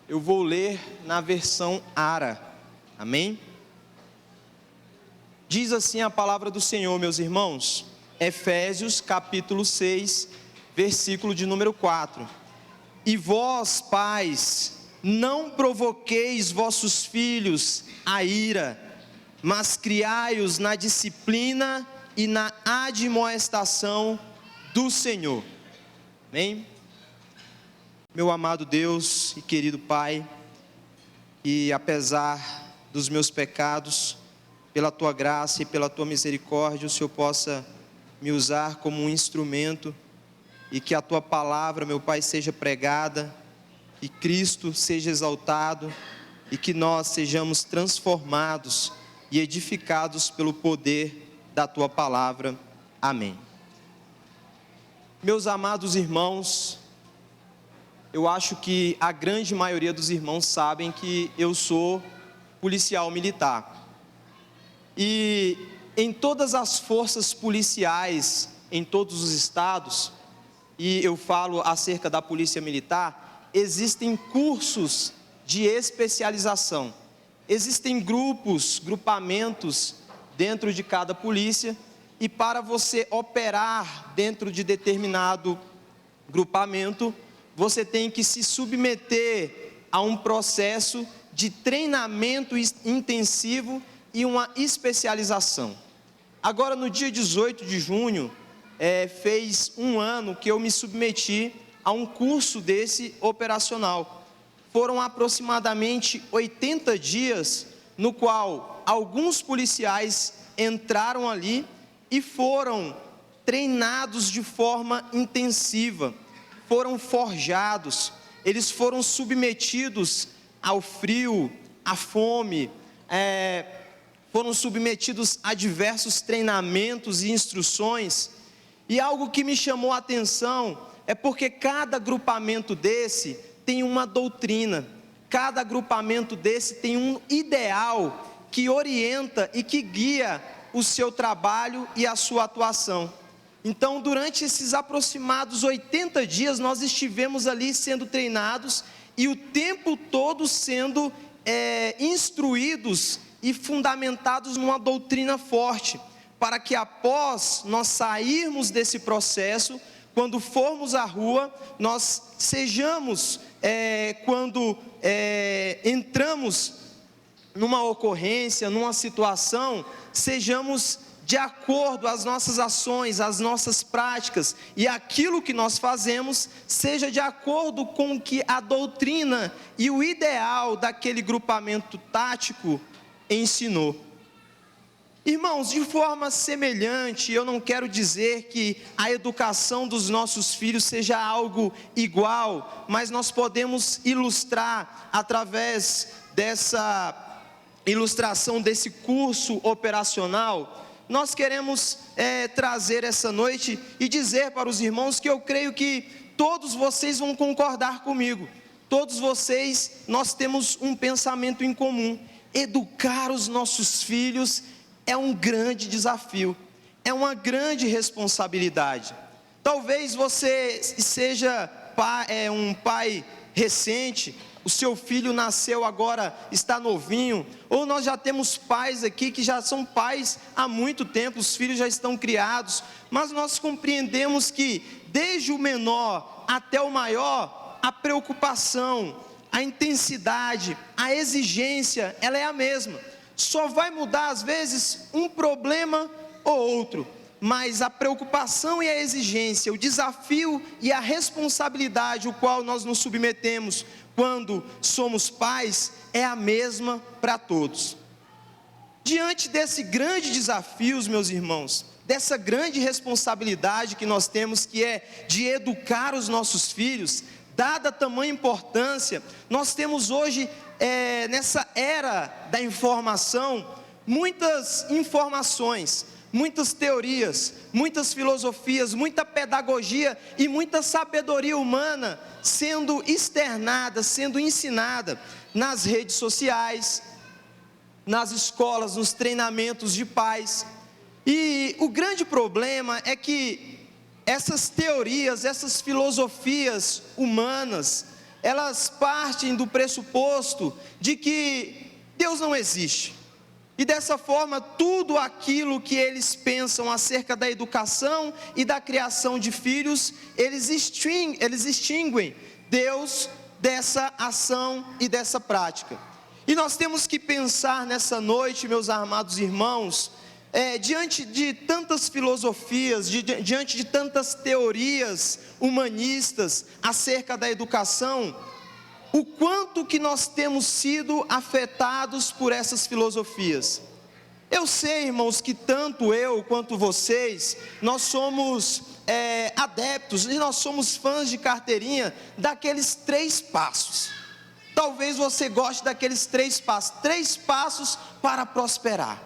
Eu vou ler na versão ARA, amém? Diz assim a palavra do Senhor, meus irmãos, Efésios capítulo 6, versículo de número 4. E vós, pais, não provoqueis vossos filhos a ira, mas criai-os na disciplina e na admoestação do Senhor. Amém? Meu amado Deus e querido Pai, e apesar dos meus pecados, pela Tua graça e pela Tua misericórdia, o Senhor possa me usar como um instrumento, e que a Tua palavra, meu Pai, seja pregada, e Cristo seja exaltado, e que nós sejamos transformados e edificados pelo poder da Tua palavra. Amém. Meus amados irmãos, eu acho que a grande maioria dos irmãos sabem que eu sou policial militar. E em todas as forças policiais, em todos os estados, e eu falo acerca da polícia militar, existem cursos de especialização. Existem grupamentos dentro de cada polícia, e para você operar dentro de determinado grupamento, você tem que se submeter a um processo de treinamento intensivo e uma especialização. Agora, no dia 18 de junho, fez um ano que eu me submeti a um curso desse operacional. Foram aproximadamente 80 dias, no qual alguns policiais entraram ali e foram treinados de forma intensiva. Foram forjados, eles foram submetidos ao frio, à fome, foram submetidos a diversos treinamentos e instruções. E algo que me chamou a atenção é porque cada agrupamento desse tem uma doutrina, cada agrupamento desse tem um ideal que orienta e que guia o seu trabalho e a sua atuação. Então, durante esses aproximados 80 dias, nós estivemos ali sendo treinados e o tempo todo sendo instruídos e fundamentados numa doutrina forte, para que após nós sairmos desse processo, quando formos à rua, nós sejamos, quando entramos numa ocorrência, numa situação, sejamos de acordo às nossas ações, às nossas práticas, e aquilo que nós fazemos, seja de acordo com o que a doutrina e o ideal daquele grupamento tático ensinou. Irmãos, de forma semelhante, eu não quero dizer que a educação dos nossos filhos seja algo igual, mas nós podemos ilustrar através dessa ilustração desse curso operacional. Nós queremos trazer essa noite e dizer para os irmãos que eu creio que todos vocês vão concordar comigo. Todos vocês, nós temos um pensamento em comum. Educar os nossos filhos é um grande desafio, é uma grande responsabilidade. Talvez você seja um pai recente, o seu filho nasceu agora, está novinho, ou nós já temos pais aqui que já são pais há muito tempo, os filhos já estão criados, mas nós compreendemos que desde o menor até o maior, a preocupação, a intensidade, a exigência, ela é a mesma. Só vai mudar às vezes um problema ou outro, mas a preocupação e a exigência, o desafio e a responsabilidade o qual nós nos submetemos quando somos pais, é a mesma para todos. Diante desse grande desafio, meus irmãos, dessa grande responsabilidade que nós temos, que é de educar os nossos filhos, dada a tamanha importância, nós temos hoje, nessa era da informação, muitas informações, muitas teorias, muitas filosofias, muita pedagogia e muita sabedoria humana sendo externada, sendo ensinada nas redes sociais, nas escolas, nos treinamentos de pais. E o grande problema é que essas teorias, essas filosofias humanas, elas partem do pressuposto de que Deus não existe. E dessa forma, tudo aquilo que eles pensam acerca da educação e da criação de filhos, eles extinguem Deus dessa ação e dessa prática. E nós temos que pensar nessa noite, meus amados irmãos, diante de tantas filosofias, diante de tantas teorias humanistas acerca da educação, o quanto que nós temos sido afetados por essas filosofias. Eu sei, irmãos, que tanto eu quanto vocês, nós somos adeptos e nós somos fãs de carteirinha daqueles 3 passos. Talvez você goste daqueles 3 passos. 3 passos para prosperar.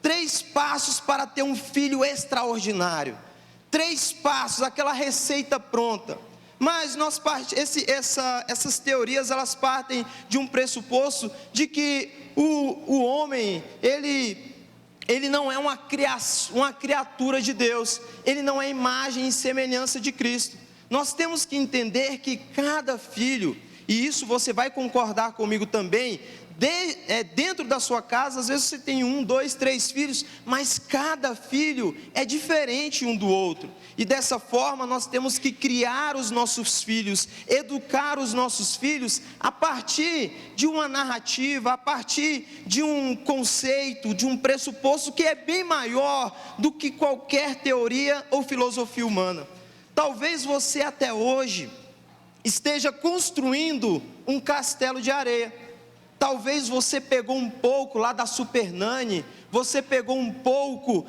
3 passos para ter um filho extraordinário. 3 passos, aquela receita pronta. Mas essas teorias, elas partem de um pressuposto de que o homem, ele não é uma criatura de Deus, ele não é imagem e semelhança de Cristo. Nós temos que entender que cada filho, e isso você vai concordar comigo também, dentro da sua casa, às vezes você tem 1, 2, 3 filhos, mas cada filho é diferente um do outro, e dessa forma nós temos que criar os nossos filhos, educar os nossos filhos, a partir de uma narrativa, a partir de um conceito, de um pressuposto que é bem maior do que qualquer teoria ou filosofia humana. Talvez você até hoje esteja construindo um castelo de areia. Talvez você pegou um pouco lá da Super Nani, você pegou um pouco,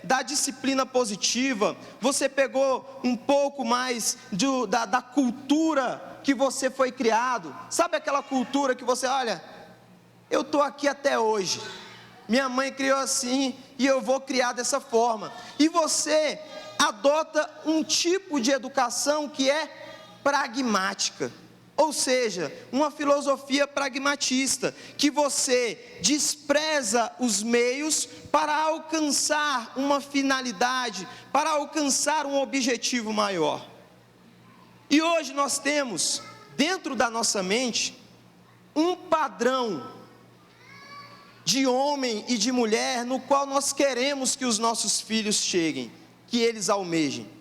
da disciplina positiva, você pegou um pouco mais da cultura que você foi criado. Sabe aquela cultura que você, olha, eu estou aqui até hoje, minha mãe criou assim e eu vou criar dessa forma. E você adota um tipo de educação que é pragmática. Ou seja, uma filosofia pragmatista, que você despreza os meios para alcançar uma finalidade, para alcançar um objetivo maior. E hoje nós temos, dentro da nossa mente, um padrão de homem e de mulher, no qual nós queremos que os nossos filhos cheguem, que eles almejem.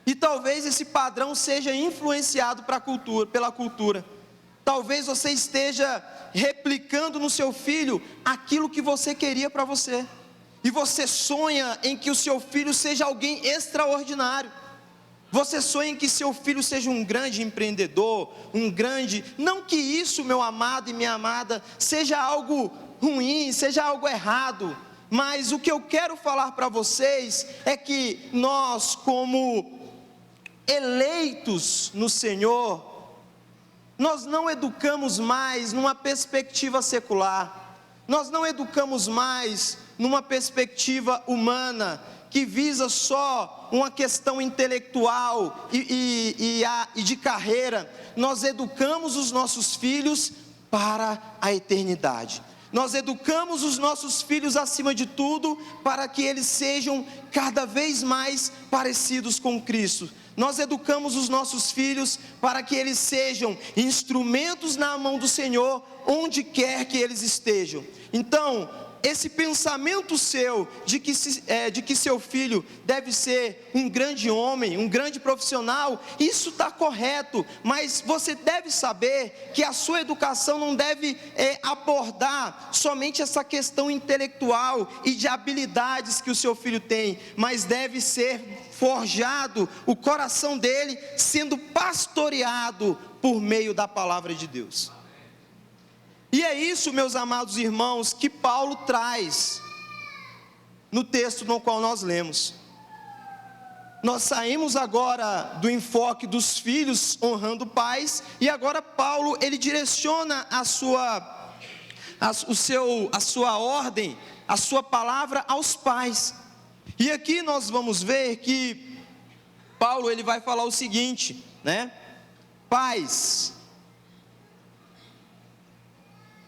E talvez esse padrão seja influenciado pela cultura. Talvez você esteja replicando no seu filho aquilo que você queria para você. E você sonha em que o seu filho seja alguém extraordinário. Você sonha em que seu filho seja um grande empreendedor, não que isso, meu amado e minha amada, seja algo ruim, seja algo errado. Mas o que eu quero falar para vocês é que nós, como eleitos no Senhor, nós não educamos mais numa perspectiva secular, nós não educamos mais numa perspectiva humana, que visa só uma questão intelectual e de carreira. Nós educamos os nossos filhos para a eternidade. Nós educamos os nossos filhos acima de tudo para que eles sejam cada vez mais parecidos com Cristo. Nós educamos os nossos filhos para que eles sejam instrumentos na mão do Senhor, onde quer que eles estejam. Então, esse pensamento seu de que seu filho deve ser um grande homem, um grande profissional, isso está correto, mas você deve saber que a sua educação não deve abordar somente essa questão intelectual e de habilidades que o seu filho tem, mas deve ser forjado o coração dele, sendo pastoreado por meio da palavra de Deus. E é isso, meus amados irmãos, que Paulo traz no texto no qual nós lemos. Nós saímos agora do enfoque dos filhos honrando pais, e agora Paulo, ele direciona a sua ordem, a sua palavra aos pais. E aqui nós vamos ver que Paulo, ele vai falar o seguinte, pais,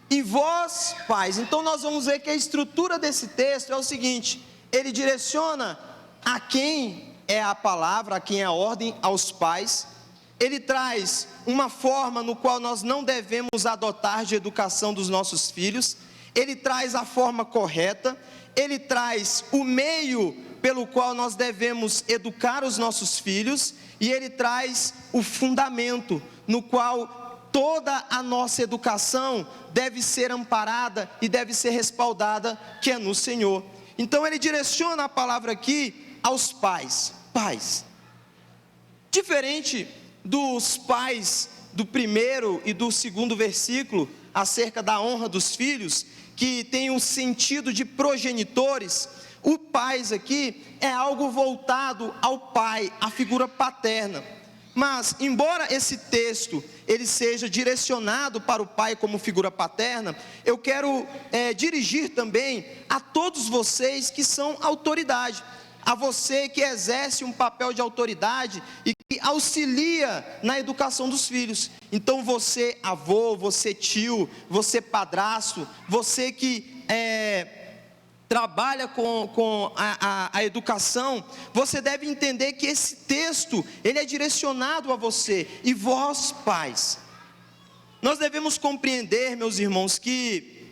e vós, pais. Então nós vamos ver que a estrutura desse texto é o seguinte: ele direciona a quem é a palavra, a quem é a ordem, aos pais, ele traz uma forma no qual nós não devemos adotar de educação dos nossos filhos, ele traz a forma correta, ele traz o meio pelo qual nós devemos educar os nossos filhos, e ele traz o fundamento no qual toda a nossa educação deve ser amparada e deve ser respaldada, que é no Senhor. Então ele direciona a palavra aqui aos pais. Pais, diferente dos pais do primeiro e do segundo versículo, acerca da honra dos filhos, que tem um sentido de progenitores, o pais aqui é algo voltado ao pai, à figura paterna. Mas, embora esse texto ele seja direcionado para o pai como figura paterna, eu quero dirigir também a todos vocês que são autoridade, a você que exerce um papel de autoridade e que auxilia na educação dos filhos. Então você avô, você tio, você padrasto, você que trabalha com a educação, você deve entender que esse texto, ele é direcionado a você. E vós, pais, nós devemos compreender, meus irmãos, que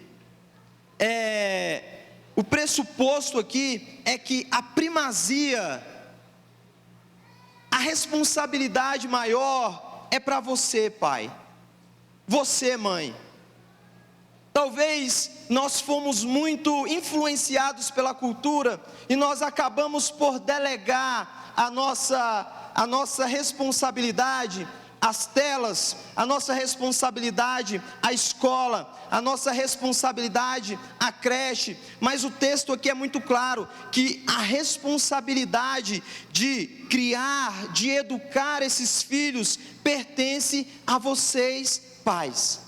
o pressuposto aqui é que a primazia, a responsabilidade maior é para você, pai, você, mãe. Talvez nós fomos muito influenciados pela cultura e nós acabamos por delegar a nossa responsabilidade às telas, a nossa responsabilidade à escola, a nossa responsabilidade à creche. Mas o texto aqui é muito claro, que a responsabilidade de criar, de educar esses filhos, pertence a vocês, pais.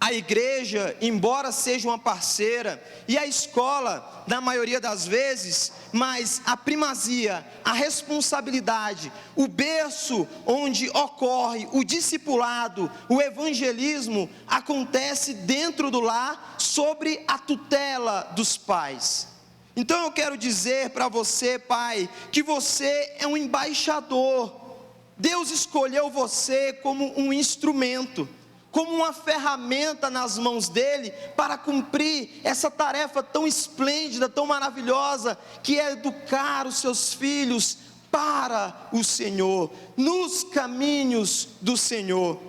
A igreja, embora seja uma parceira, e a escola, na maioria das vezes, mas a primazia, a responsabilidade, o berço onde ocorre o discipulado, o evangelismo, acontece dentro do lar, sobre a tutela dos pais. Então eu quero dizer para você, pai, que você é um embaixador. Deus escolheu você como um instrumento, como uma ferramenta nas mãos dele, para cumprir essa tarefa tão esplêndida, tão maravilhosa, que é educar os seus filhos para o Senhor, nos caminhos do Senhor.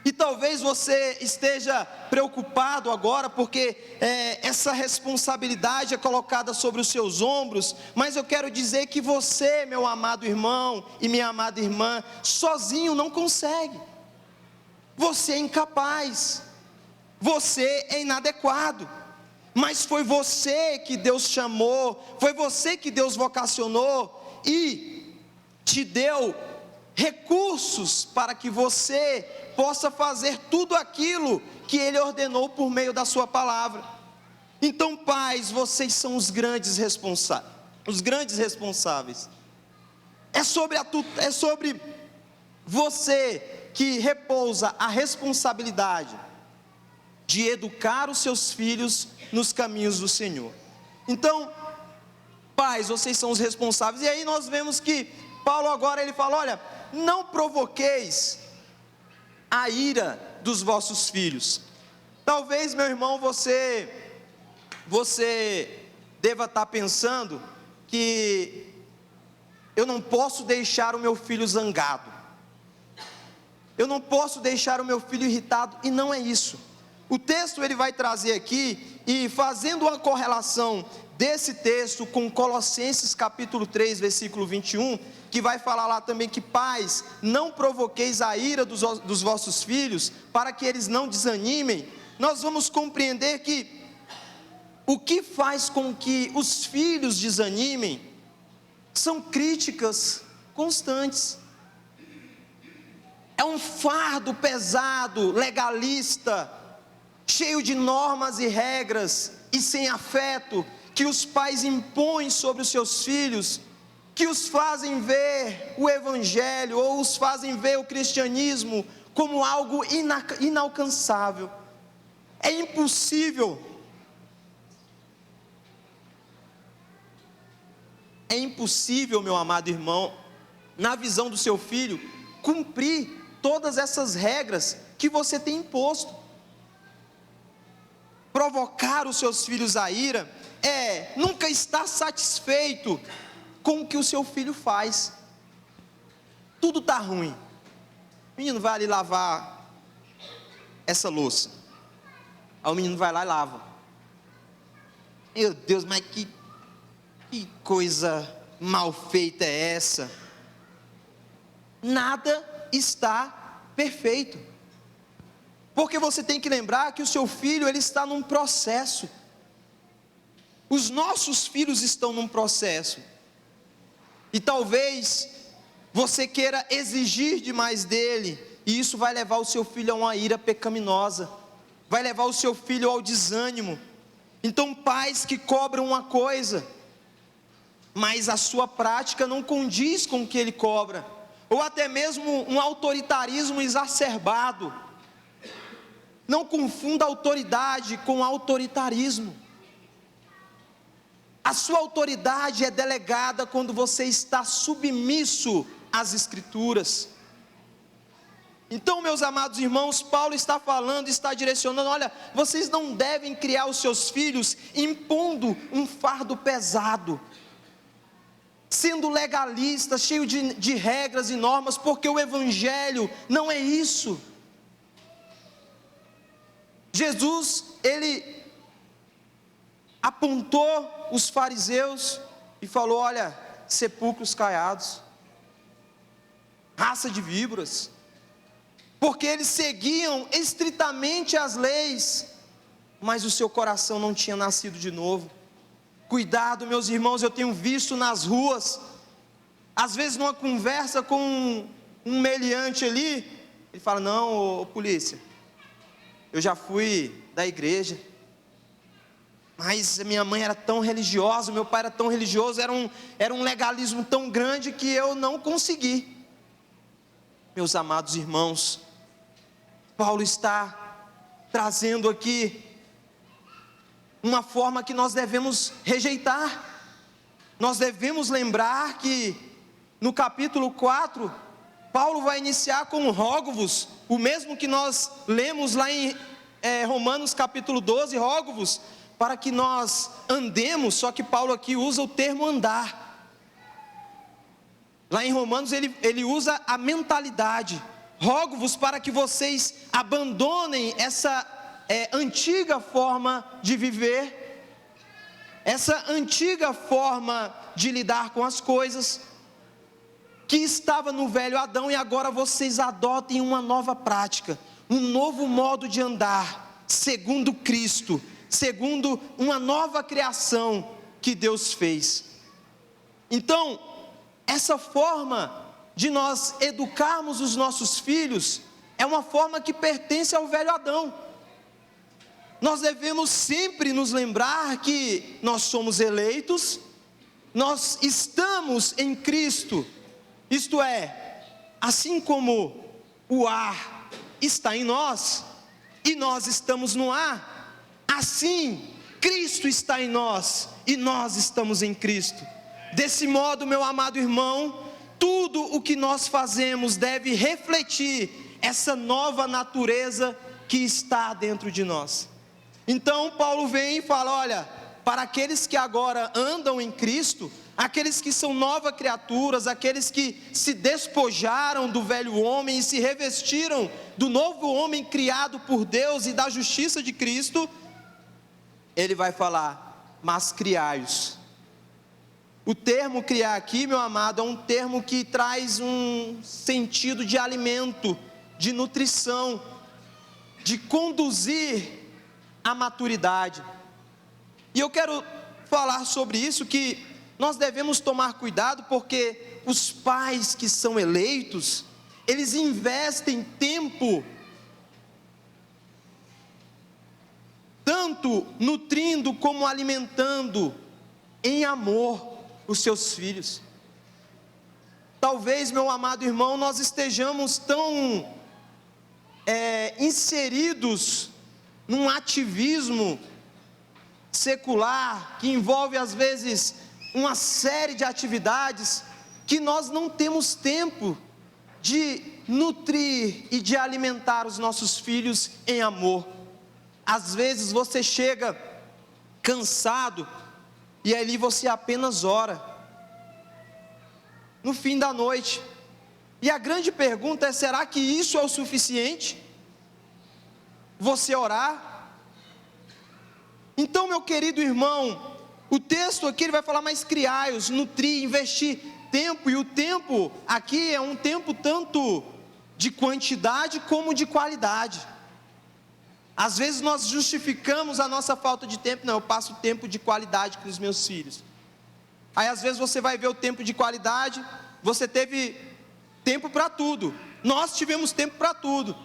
E talvez você esteja preocupado agora, porque essa responsabilidade é colocada sobre os seus ombros, mas eu quero dizer que você, meu amado irmão e minha amada irmã, sozinho não consegue. Você é incapaz, você é inadequado, mas foi você que Deus chamou, foi você que Deus vocacionou e te deu recursos para que você possa fazer tudo aquilo que Ele ordenou por meio da sua palavra. Então, pais, vocês são os grandes responsáveis. É sobre você que repousa a responsabilidade de educar os seus filhos nos caminhos do Senhor. Então, pais, vocês são os responsáveis. E aí nós vemos que Paulo agora ele fala: olha, não provoqueis a ira dos vossos filhos. Talvez, meu irmão, você deva estar pensando que eu não posso deixar o meu filho zangado, eu não posso deixar o meu filho irritado, e não é isso. O texto ele vai trazer aqui, e fazendo uma correlação desse texto com Colossenses capítulo 3, versículo 21, que vai falar lá também que pais, não provoqueis a ira dos vossos filhos, para que eles não desanimem. Nós vamos compreender que o que faz com que os filhos desanimem são críticas constantes. É um fardo pesado, legalista, cheio de normas e regras e sem afeto, que os pais impõem sobre os seus filhos, que os fazem ver o evangelho ou os fazem ver o cristianismo como algo inalcançável. É impossível. É impossível, meu amado irmão, na visão do seu filho, cumprir todas essas regras que você tem imposto. Provocar os seus filhos à ira é nunca estar satisfeito com o que o seu filho faz. Tudo está ruim. O menino vai ali lavar essa louça. Aí o menino vai lá e lava. Meu Deus, mas que coisa mal feita é essa? Nada está perfeito. Porque você tem que lembrar que o seu filho, ele está num processo. Os nossos filhos estão num processo. E talvez você queira exigir demais dele, e isso vai levar o seu filho a uma ira pecaminosa, vai levar o seu filho ao desânimo. Então, pais que cobram uma coisa, mas a sua prática não condiz com o que ele cobra, ou até mesmo um autoritarismo exacerbado. Não confunda autoridade com autoritarismo. A sua autoridade é delegada quando você está submisso às Escrituras. Então, meus amados irmãos, Paulo está falando, está direcionando: olha, vocês não devem criar os seus filhos impondo um fardo pesado, sendo legalista, cheio de regras e normas, porque o Evangelho não é isso. Jesus, ele apontou os fariseus e falou: olha, sepulcros caiados, raça de víboras, porque eles seguiam estritamente as leis, mas o seu coração não tinha nascido de novo. Cuidado, meus irmãos, eu tenho visto nas ruas, às vezes numa conversa com um meliante ali, ele fala: não, ô polícia, eu já fui da igreja, mas minha mãe era tão religiosa, meu pai era tão religioso, era um legalismo tão grande que eu não consegui. Meus amados irmãos, Paulo está trazendo aqui uma forma que nós devemos rejeitar. Nós devemos lembrar que no capítulo 4, Paulo vai iniciar com rogo-vos, o mesmo que nós lemos lá em Romanos capítulo 12, rogo-vos para que nós andemos, só que Paulo aqui usa o termo andar. Lá em Romanos ele usa a mentalidade. Rogo-vos para que vocês abandonem essa antiga forma de viver, essa antiga forma de lidar com as coisas, que estava no velho Adão, e agora vocês adotem uma nova prática, um novo modo de andar, segundo Cristo, segundo uma nova criação que Deus fez. Então, essa forma de nós educarmos os nossos filhos é uma forma que pertence ao velho Adão. Nós devemos sempre nos lembrar que nós somos eleitos, nós estamos em Cristo, isto é, assim como o ar está em nós e nós estamos no ar, assim Cristo está em nós e nós estamos em Cristo. Desse modo, meu amado irmão, tudo o que nós fazemos deve refletir essa nova natureza que está dentro de nós. Então Paulo vem e fala: olha, para aqueles que agora andam em Cristo, aqueles que são novas criaturas, aqueles que se despojaram do velho homem e se revestiram do novo homem criado por Deus e da justiça de Cristo, ele vai falar: mas criai-os. O termo criar aqui, meu amado, é um termo que traz um sentido de alimento, de nutrição, de conduzir à maturidade. E eu quero falar sobre isso, que nós devemos tomar cuidado, porque os pais que são eleitos, eles investem tempo, tanto nutrindo como alimentando em amor os seus filhos. Talvez, meu amado irmão, nós estejamos tão inseridos num ativismo secular, que envolve às vezes uma série de atividades, que nós não temos tempo de nutrir e de alimentar os nossos filhos em amor. Às vezes você chega cansado e ali você apenas ora, no fim da noite. E a grande pergunta é: será que isso é o suficiente? Você orar? Então, meu querido irmão, o texto aqui ele vai falar: mas criai-os, nutrir, investir tempo. E o tempo aqui é um tempo tanto de quantidade como de qualidade. Às vezes nós justificamos a nossa falta de tempo: não, eu passo tempo de qualidade com os meus filhos. Aí às vezes você vai ver o tempo de qualidade, você teve tempo para tudo. Nós tivemos tempo para tudo.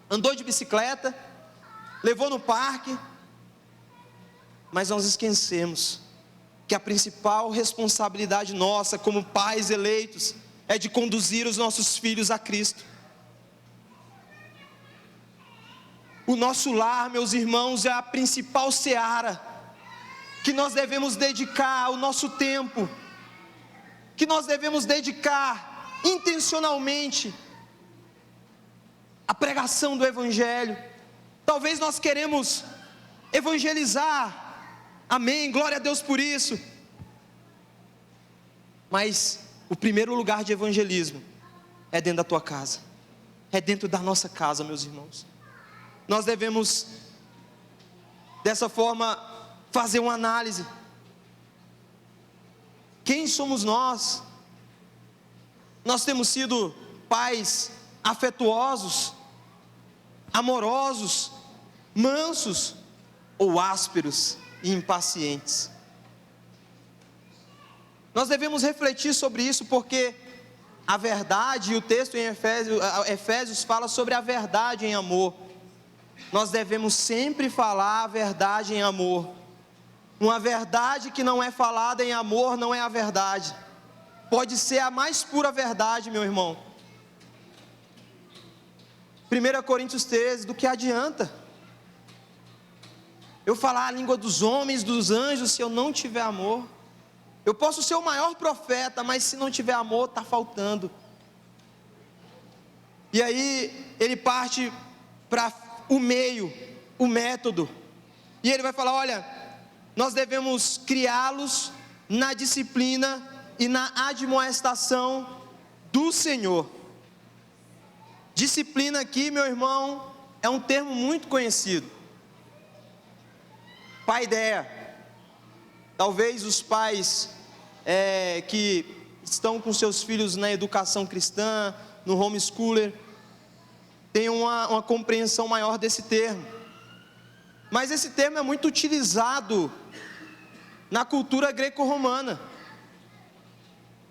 Andou de bicicleta, levou no parque, mas nós esquecemos que a principal responsabilidade nossa como pais eleitos é de conduzir os nossos filhos a Cristo. O nosso lar, meus irmãos, é a principal seara que nós devemos dedicar o nosso tempo, que nós devemos dedicar intencionalmente à pregação do Evangelho. Talvez nós queremos evangelizar, amém, glória a Deus por isso, mas o primeiro lugar de evangelismo é dentro da tua casa, é dentro da nossa casa, meus irmãos. Nós devemos, dessa forma, fazer uma análise. Quem somos nós? Nós temos sido pais afetuosos, amorosos, mansos ou ásperos e impacientes? Nós devemos refletir sobre isso, porque a verdade, e o texto em Efésios fala sobre a verdade em amor. Nós devemos sempre falar a verdade em amor. Uma verdade que não é falada em amor não é a verdade. Pode ser a mais pura verdade, meu irmão. 1 Coríntios 13, do que adianta eu falar a língua dos homens, dos anjos, se eu não tiver amor? Eu posso ser o maior profeta, mas se não tiver amor, está faltando. E aí ele parte para o meio, o método, e ele vai falar: olha, nós devemos criá-los na disciplina e na admoestação do Senhor. Disciplina aqui, meu irmão, é um termo muito conhecido. Paideia. Talvez os pais que estão com seus filhos na educação cristã, no homeschooler, tenham uma compreensão maior desse termo. Mas esse termo é muito utilizado na cultura greco-romana.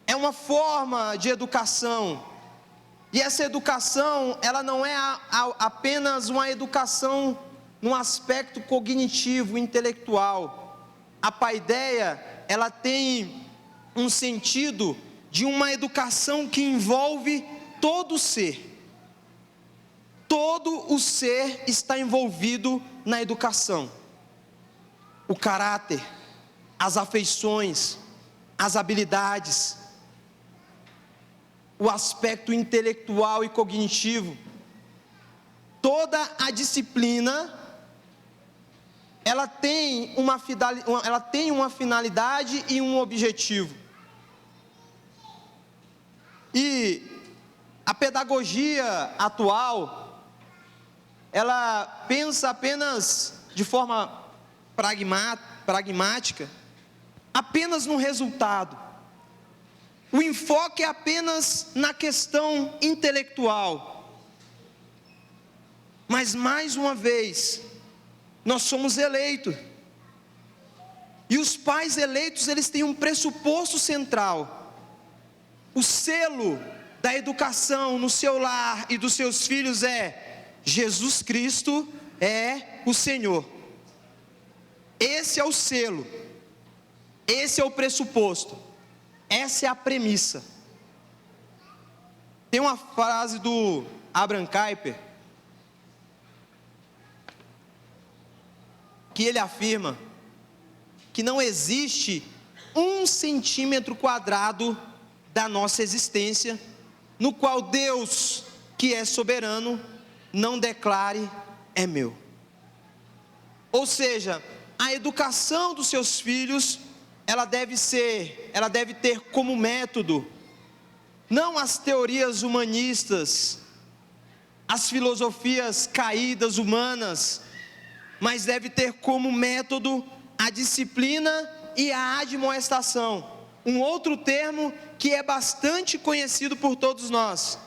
É uma forma de educação. E essa educação, ela não é apenas uma educação num aspecto cognitivo, intelectual. A paideia, ela tem um sentido de uma educação que envolve todo o ser. Todo o ser está envolvido na educação. O caráter, as afeições, as habilidades, o aspecto intelectual e cognitivo. Toda a disciplina, ela tem uma finalidade e um objetivo. E a pedagogia atual, ela pensa apenas de forma pragmática, apenas no resultado. O enfoque é apenas na questão intelectual. Mas mais uma vez, nós somos eleitos. E os pais eleitos, eles têm um pressuposto central. O selo da educação no seu lar e dos seus filhos é: Jesus Cristo é o Senhor. Esse é o selo, esse é o pressuposto, essa é a premissa. Tem uma frase do Abraham Kuyper, que ele afirma que não existe 1 centímetro quadrado da nossa existência no qual Deus que é soberano, não declare é meu. Ou seja, a educação dos seus filhos, ela deve ter como método, não as teorias humanistas, as filosofias caídas humanas, mas deve ter como método a disciplina e a admoestação. Um outro termo que é bastante conhecido por todos nós.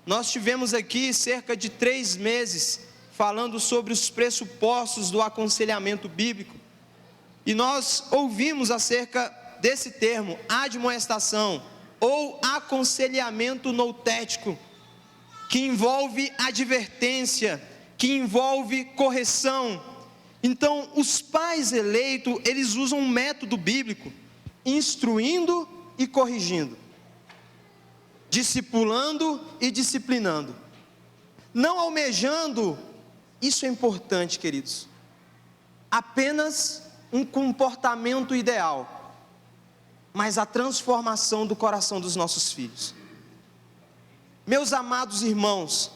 Nós tivemos aqui cerca de 3 meses falando sobre os pressupostos do aconselhamento bíblico, e nós ouvimos acerca desse termo, admoestação, ou aconselhamento noutético, que envolve advertência, que envolve correção. Então, os pais eleitos, eles usam um método bíblico, instruindo e corrigindo, discipulando e disciplinando, não almejando, isso é importante, queridos, apenas um comportamento ideal, mas a transformação do coração dos nossos filhos. Meus amados irmãos,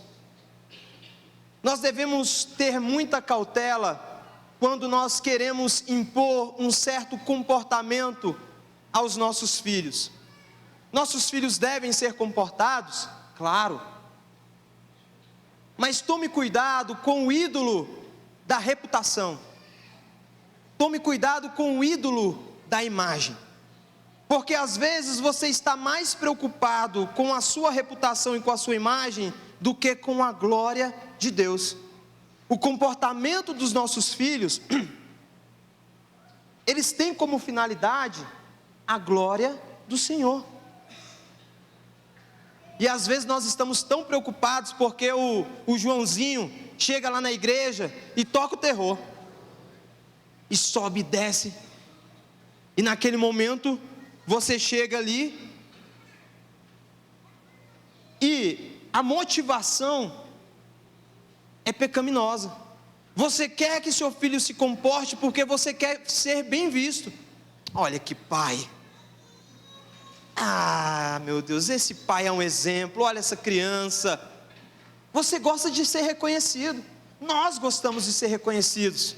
nós devemos ter muita cautela quando nós queremos impor um certo comportamento aos nossos filhos. Nossos filhos devem ser comportados? Claro. Mas tome cuidado com o ídolo da reputação. Tome cuidado com o ídolo da imagem. Porque às vezes você está mais preocupado com a sua reputação e com a sua imagem do que com a glória de Deus. O comportamento dos nossos filhos, eles têm como finalidade a glória do Senhor. E às vezes nós estamos tão preocupados porque o Joãozinho chega lá na igreja e toca o terror, e sobe e desce, e naquele momento você chega ali, e a motivação é pecaminosa. Você quer que seu filho se comporte porque você quer ser bem visto. Olha que pai, meu Deus, esse pai é um exemplo, olha essa criança. Você gosta de ser reconhecido, nós gostamos de ser reconhecidos.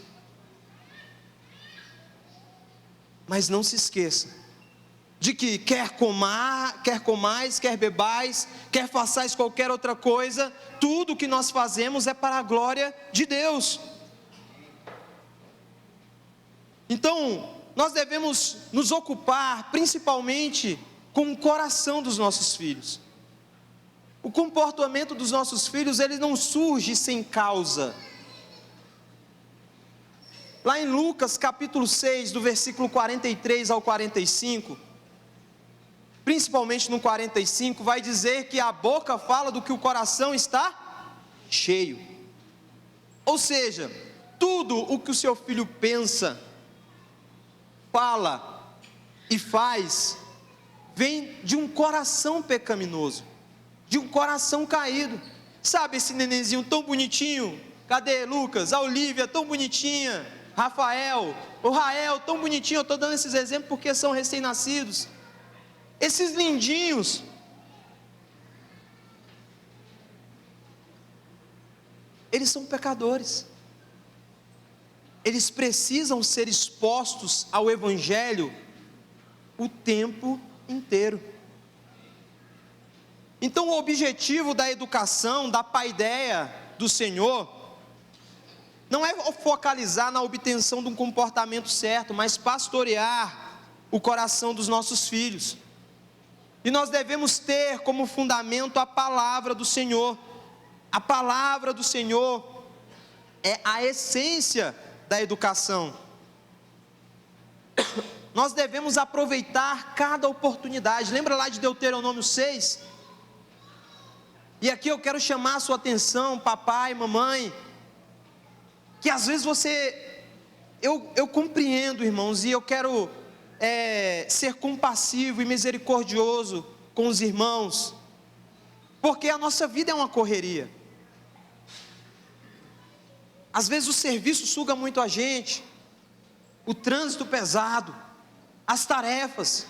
Mas não se esqueça de que quer comais, quer bebais, quer façais qualquer outra coisa, tudo que nós fazemos é para a glória de Deus. Então, nós devemos nos ocupar principalmente com o coração dos nossos filhos. O comportamento dos nossos filhos, ele não surge sem causa. Lá em Lucas capítulo 6, do versículo 43 ao 45, principalmente no 45, vai dizer que a boca fala do que o coração está cheio. Ou seja, tudo o que o seu filho pensa, fala e faz, vem de um coração pecaminoso, de um coração caído. Sabe esse nenenzinho tão bonitinho? Cadê Lucas? A Olivia tão bonitinha, Rafael, o Rael tão bonitinho. Eu estou dando esses exemplos porque são recém-nascidos. Esses lindinhos, eles são pecadores. Eles precisam ser expostos ao Evangelho o tempo inteiro. Então o objetivo da educação, da paideia do Senhor, não é focalizar na obtenção de um comportamento certo, mas pastorear o coração dos nossos filhos. E nós devemos ter como fundamento a palavra do Senhor. A palavra do Senhor é a essência da educação. Nós devemos aproveitar cada oportunidade. Lembra lá de Deuteronômio 6? E aqui eu quero chamar a sua atenção, papai, mamãe, que às vezes eu compreendo, irmãos, e eu quero ser compassivo e misericordioso com os irmãos, porque a nossa vida é uma correria. Às vezes o serviço suga muito a gente, o trânsito pesado, as tarefas,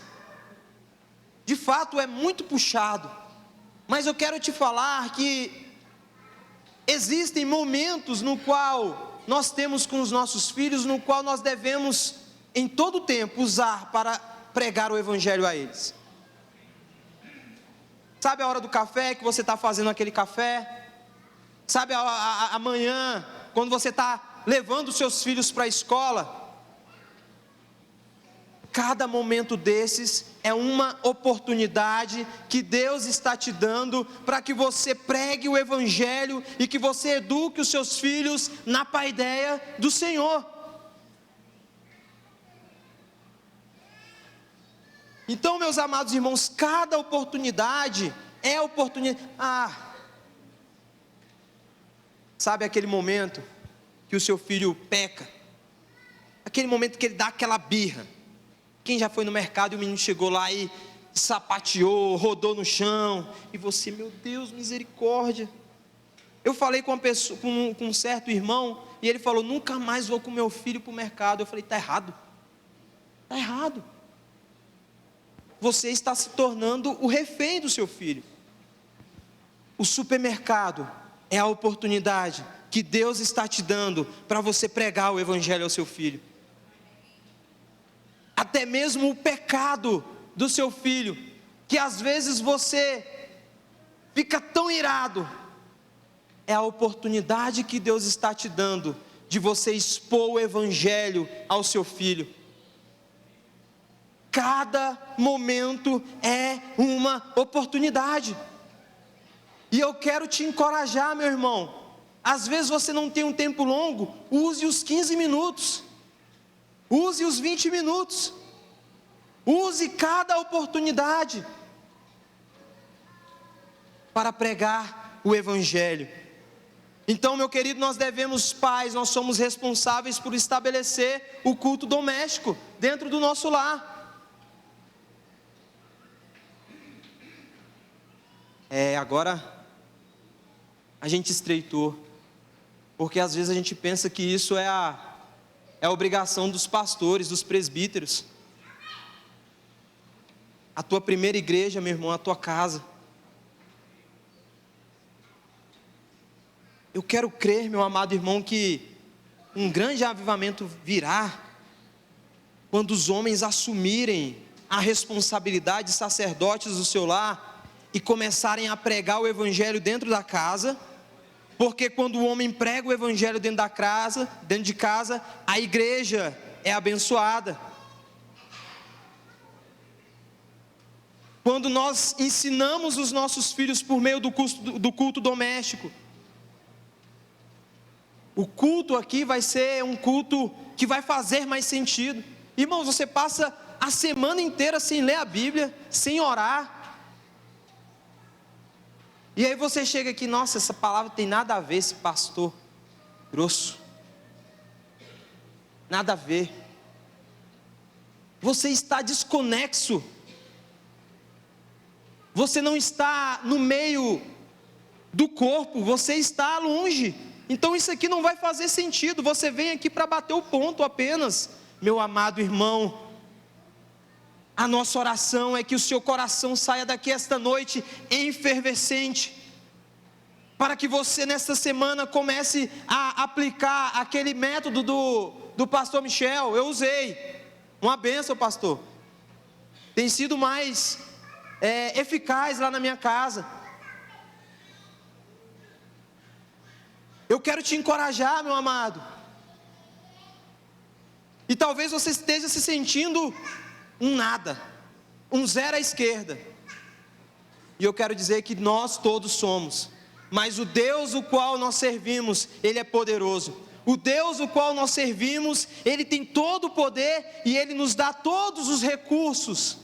de fato é muito puxado. Mas eu quero te falar que existem momentos no qual nós temos com os nossos filhos, no qual nós devemos, em todo tempo, usar para pregar o Evangelho a eles. Sabe a hora do café, que você está fazendo aquele café? Sabe a manhã, quando você está levando os seus filhos para a escola? Cada momento desses é uma oportunidade que Deus está te dando para que você pregue o Evangelho e que você eduque os seus filhos na paideia do Senhor. Então, meus amados irmãos, cada oportunidade é oportunidade. Sabe aquele momento que o seu filho peca? Aquele momento que ele dá aquela birra. Quem já foi no mercado e o menino chegou lá e sapateou, rodou no chão, e você, meu Deus, misericórdia. Eu falei com uma pessoa, com um certo irmão, e ele falou, nunca mais vou com meu filho para o mercado. Eu falei, está errado. Está errado. Você está se tornando o refém do seu filho. O supermercado é a oportunidade que Deus está te dando para você pregar o Evangelho ao seu filho. Até mesmo o pecado do seu filho, que às vezes você fica tão irado, é a oportunidade que Deus está te dando de você expor o Evangelho ao seu filho. Cada momento é uma oportunidade. E eu quero te encorajar, meu irmão. Às vezes você não tem um tempo longo, use os 15 minutos. Use os 20 minutos. Use cada oportunidade para pregar o Evangelho. Então, meu querido, nós devemos, pais, nós somos responsáveis por estabelecer o culto doméstico dentro do nosso lar. Agora a gente estreitou, porque às vezes a gente pensa que isso é a obrigação dos pastores, dos presbíteros. A tua primeira igreja, meu irmão, a tua casa. Eu quero crer, meu amado irmão, que um grande avivamento virá quando os homens assumirem a responsabilidade de sacerdotes do seu lar e começarem a pregar o Evangelho dentro da casa, porque quando o homem prega o Evangelho dentro de casa, a igreja é abençoada. Quando nós ensinamos os nossos filhos por meio do culto doméstico, o culto aqui vai ser um culto que vai fazer mais sentido. Irmãos, você passa a semana inteira sem ler a Bíblia, sem orar, e aí você chega aqui, nossa, essa palavra tem nada a ver, esse pastor grosso, nada a ver. Você está desconexo, você não está no meio do corpo, você está longe. Então isso aqui não vai fazer sentido. Você vem aqui para bater o ponto apenas. Meu amado irmão, a nossa oração é que o seu coração saia daqui esta noite efervescente, para que você nesta semana comece a aplicar aquele método do pastor Michel. Eu usei, uma bênção, pastor, tem sido mais eficaz lá na minha casa. Eu quero te encorajar, meu amado, e talvez você esteja se sentindo um nada, um zero à esquerda, e eu quero dizer que nós todos somos, mas o Deus o qual nós servimos, Ele é poderoso. O Deus o qual nós servimos, Ele tem todo o poder e Ele nos dá todos os recursos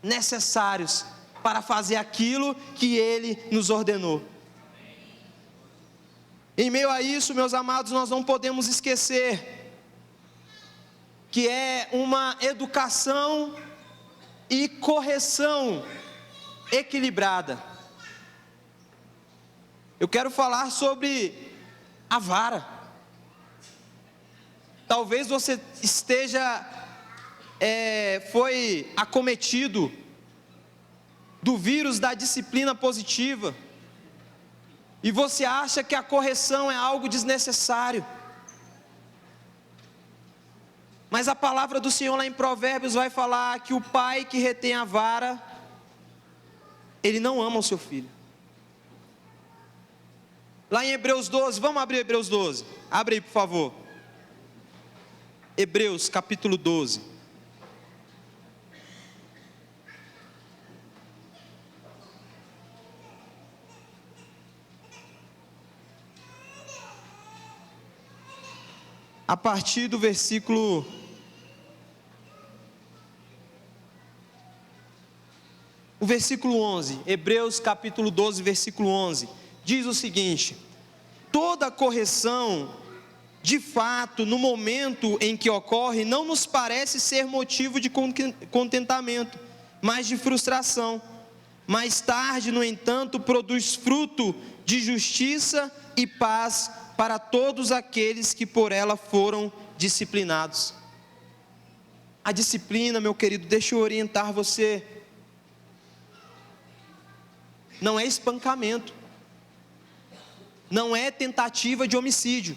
necessários para fazer aquilo que Ele nos ordenou. Em meio a isso, meus amados, nós não podemos esquecer que é uma educação e correção equilibrada. Eu quero falar sobre a vara. Talvez você foi acometido do vírus da disciplina positiva. e você acha que a correção é algo desnecessário. Mas a palavra do Senhor lá em Provérbios vai falar que o pai que retém a vara, ele não ama o seu filho. Lá em Hebreus 12, vamos abrir Hebreus 12, abre aí por favor. Hebreus capítulo 12. A partir do versículo o versículo 11, Hebreus capítulo 12, versículo 11, diz o seguinte: toda correção, de fato, no momento em que ocorre, não nos parece ser motivo de contentamento, mas de frustração. Mais tarde, no entanto, produz fruto de justiça e paz para todos aqueles que por ela foram disciplinados. A disciplina, meu querido, deixa eu orientar você, não é espancamento, não é tentativa de homicídio.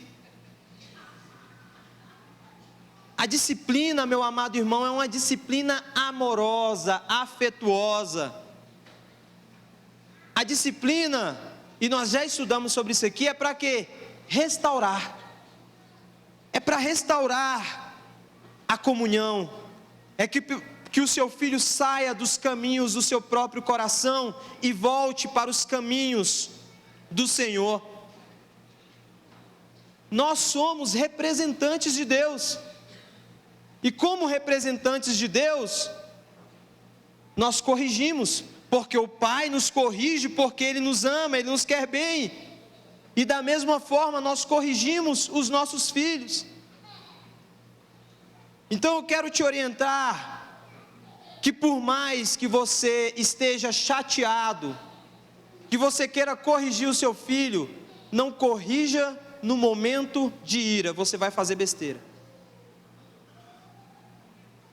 A disciplina, meu amado irmão, é uma disciplina amorosa, afetuosa. A disciplina, e nós já estudamos sobre isso aqui, é para quê? Restaurar. É para restaurar a comunhão. É que o seu filho saia dos caminhos do seu próprio coração e volte para os caminhos do Senhor. Nós somos representantes de Deus. E como representantes de Deus, nós corrigimos, porque o Pai nos corrige, porque Ele nos ama, Ele nos quer bem. E da mesma forma nós corrigimos os nossos filhos. Então eu quero te orientar, que por mais que você esteja chateado, que você queira corrigir o seu filho, não corrija no momento de ira, você vai fazer besteira.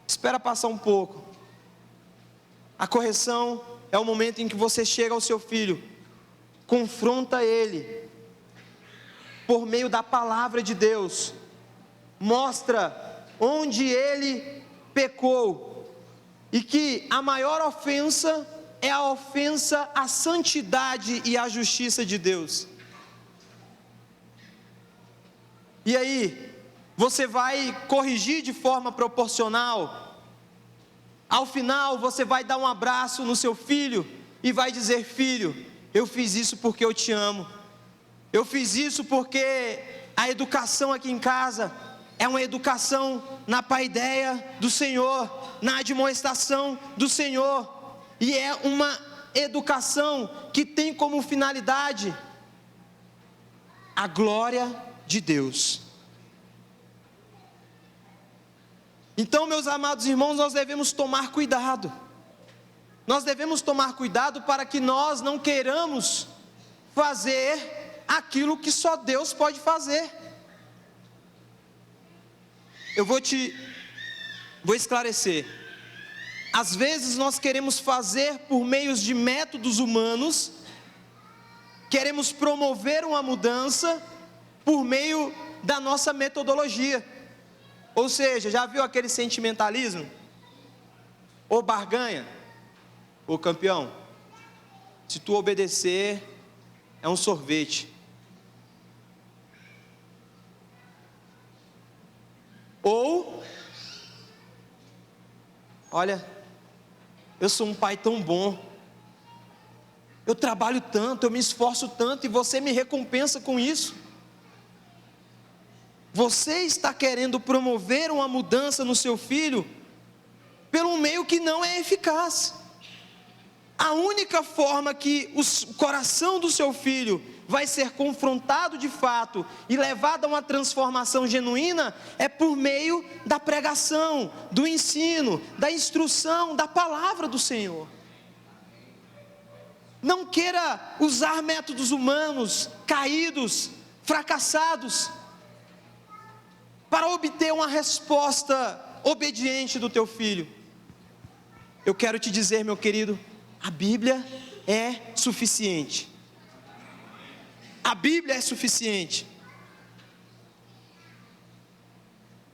Espera passar um pouco. A correção é o momento em que você chega ao seu filho, confronta ele, por meio da palavra de Deus, mostra onde ele pecou, e que a maior ofensa é a ofensa à santidade e à justiça de Deus. E aí, você vai corrigir de forma proporcional. Ao final, você vai dar um abraço no seu filho e vai dizer: filho, eu fiz isso porque eu te amo. Eu fiz isso porque a educação aqui em casa é uma educação na paideia do Senhor, na admoestação do Senhor, e é uma educação que tem como finalidade a glória de Deus. Então, meus amados irmãos, nós devemos tomar cuidado. Nós devemos tomar cuidado para que nós não queiramos fazer aquilo que só Deus pode fazer. Eu vou esclarecer. Às vezes nós queremos fazer por meios de métodos humanos, queremos promover uma mudança por meio da nossa metodologia. Ou seja, já viu aquele sentimentalismo? Ou barganha, ou campeão, se tu obedecer, é um sorvete. Ou, olha, eu sou um pai tão bom, eu trabalho tanto, eu me esforço tanto, e você me recompensa com isso. Você está querendo promover uma mudança no seu filho pelo meio que não é eficaz. A única forma que o coração do seu filho vai ser confrontado de fato e levado a uma transformação genuína é por meio da pregação, do ensino, da instrução, da palavra do Senhor. Não queira usar métodos humanos, caídos, fracassados, para obter uma resposta obediente do teu filho. Eu quero te dizer, meu querido, a Bíblia é suficiente. A Bíblia é suficiente.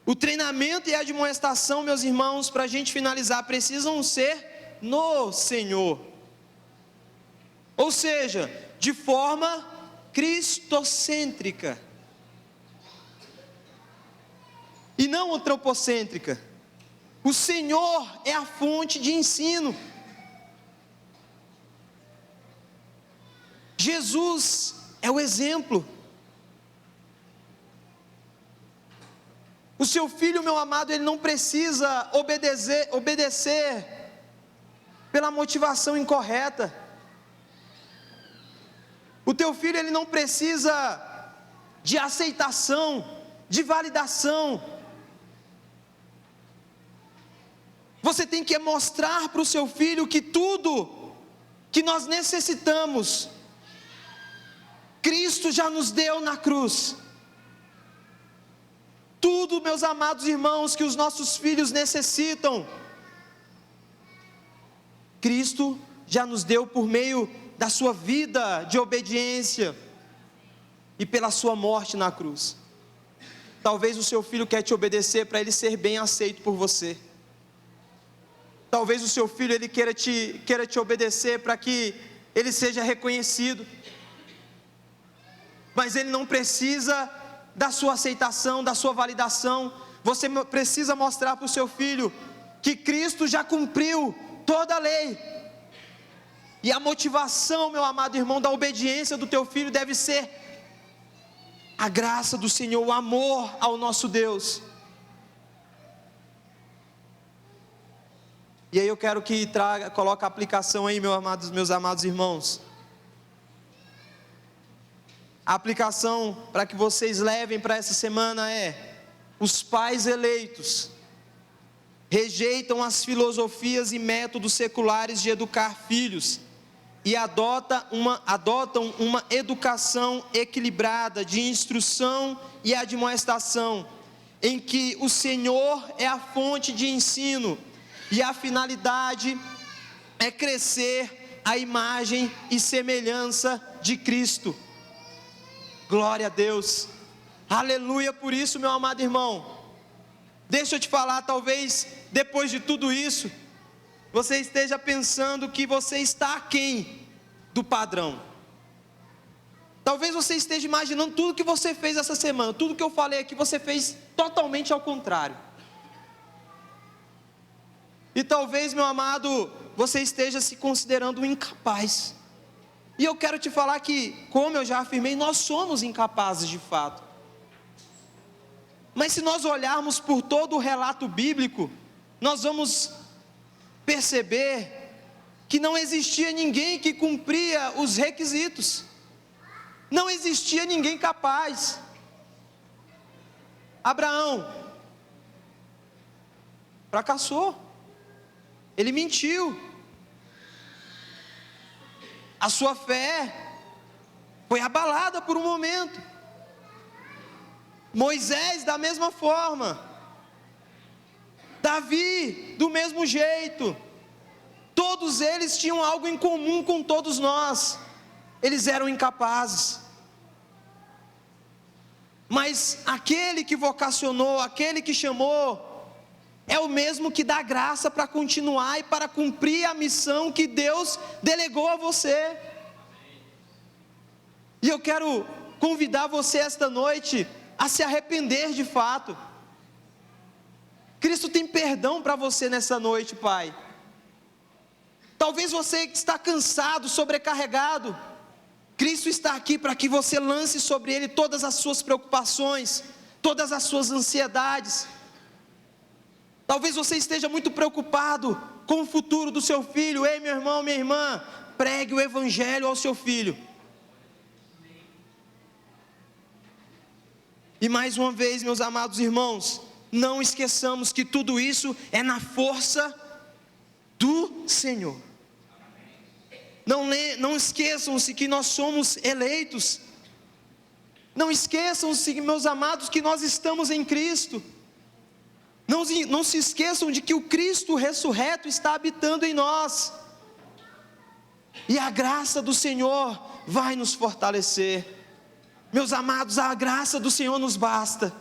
O treinamento e a admoestação, meus irmãos, para a gente finalizar, precisam ser no Senhor. Ou seja, de forma cristocêntrica. E não antropocêntrica. O Senhor é a fonte de ensino. Jesus é o exemplo. O seu filho, meu amado, ele não precisa obedecer pela motivação incorreta. O teu filho, ele não precisa de aceitação, de validação. Você tem que mostrar para o seu filho que tudo que nós necessitamos, Cristo já nos deu na cruz. Tudo, meus amados irmãos, que os nossos filhos necessitam, Cristo já nos deu por meio da sua vida de obediência e pela sua morte na cruz. Talvez o seu filho quer te obedecer para ele ser bem aceito por você. Talvez o seu filho ele queira te obedecer para que ele seja reconhecido. Mas ele não precisa da sua aceitação, da sua validação. Você precisa mostrar para o seu filho que Cristo já cumpriu toda a lei. E a motivação, meu amado irmão, da obediência do teu filho deve ser a graça do Senhor, o amor ao nosso Deus. E aí eu quero que coloque a aplicação aí, meus amados irmãos. A aplicação para que vocês levem para essa semana é: os pais eleitos rejeitam as filosofias e métodos seculares de educar filhos e adotam uma educação equilibrada de instrução e admoestação, em que o Senhor é a fonte de ensino e a finalidade é crescer a imagem e semelhança de Cristo. Glória a Deus, aleluia por isso, meu amado irmão. Deixa eu te falar, talvez depois de tudo isso, você esteja pensando que você está aquém do padrão. Talvez você esteja imaginando tudo que você fez essa semana, tudo que eu falei aqui você fez totalmente ao contrário. E talvez, meu amado, você esteja se considerando um incapaz. E eu quero te falar que, como eu já afirmei, nós somos incapazes de fato. Mas se nós olharmos por todo o relato bíblico, nós vamos perceber que não existia ninguém que cumpria os requisitos. Não existia ninguém capaz. Abraão fracassou. Ele mentiu. A sua fé foi abalada por um momento. Moisés da mesma forma. Davi do mesmo jeito. Todos eles tinham algo em comum com todos nós. Eles eram incapazes. Mas aquele que vocacionou, aquele que chamou, é o mesmo que dá graça para continuar e para cumprir a missão que Deus delegou a você. E eu quero convidar você esta noite a se arrepender de fato. Cristo tem perdão para você nessa noite, Pai. Talvez você está cansado, sobrecarregado. Cristo está aqui para que você lance sobre Ele todas as suas preocupações, todas as suas ansiedades. Talvez você esteja muito preocupado com o futuro do seu filho. Ei, meu irmão, minha irmã, pregue o Evangelho ao seu filho. E mais uma vez, meus amados irmãos, não esqueçamos que tudo isso é na força do Senhor. Não esqueçam-se que nós somos eleitos. Não esqueçam-se, meus amados, que nós estamos em Cristo. Não se esqueçam de que o Cristo ressurreto está habitando em nós. E a graça do Senhor vai nos fortalecer. Meus amados, a graça do Senhor nos basta.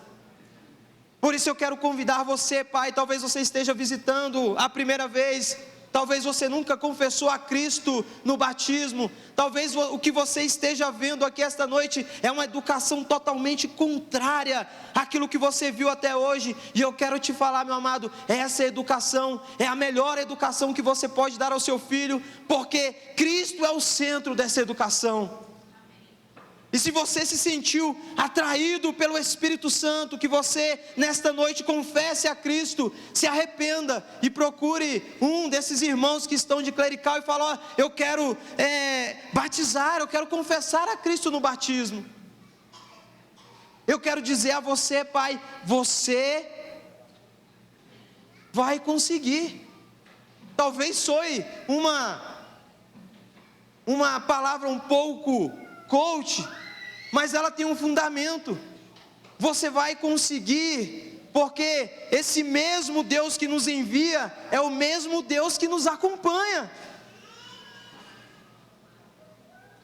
Por isso eu quero convidar você, pai, talvez você esteja visitando a primeira vez, talvez você nunca confessou a Cristo no batismo, talvez o que você esteja vendo aqui esta noite é uma educação totalmente contrária àquilo que você viu até hoje, e eu quero te falar, meu amado, essa educação é a melhor educação que você pode dar ao seu filho, porque Cristo é o centro dessa educação. E se você se sentiu atraído pelo Espírito Santo, que você nesta noite confesse a Cristo, se arrependa e procure um desses irmãos que estão de clerical e fale: ó, eu quero batizar, eu quero confessar a Cristo no batismo. Eu quero dizer a você, pai, você vai conseguir. Talvez soe uma palavra um pouco coach, mas ela tem um fundamento. Você vai conseguir, porque esse mesmo Deus que nos envia é o mesmo Deus que nos acompanha.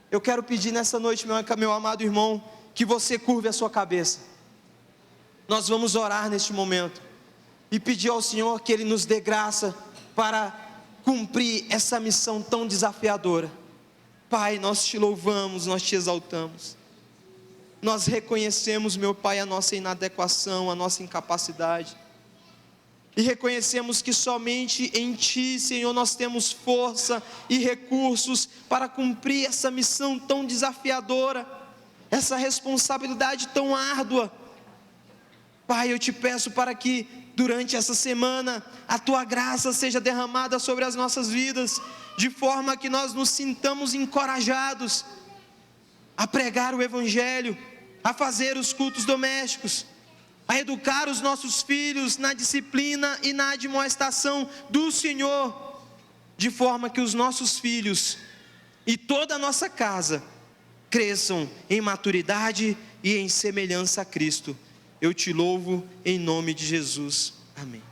Eu quero pedir nessa noite, meu amado irmão, que você curve a sua cabeça. Nós vamos orar neste momento e pedir ao Senhor que Ele nos dê graça para cumprir essa missão tão desafiadora. Pai, nós te louvamos, nós te exaltamos. Nós reconhecemos, meu Pai, a nossa inadequação, a nossa incapacidade. E reconhecemos que somente em Ti, Senhor, nós temos força e recursos para cumprir essa missão tão desafiadora, essa responsabilidade tão árdua. Pai, eu te peço para que durante essa semana a Tua graça seja derramada sobre as nossas vidas, de forma que nós nos sintamos encorajados a pregar o Evangelho, a fazer os cultos domésticos, a educar os nossos filhos na disciplina e na admoestação do Senhor, de forma que os nossos filhos e toda a nossa casa cresçam em maturidade e em semelhança a Cristo. Eu te louvo em nome de Jesus. Amém.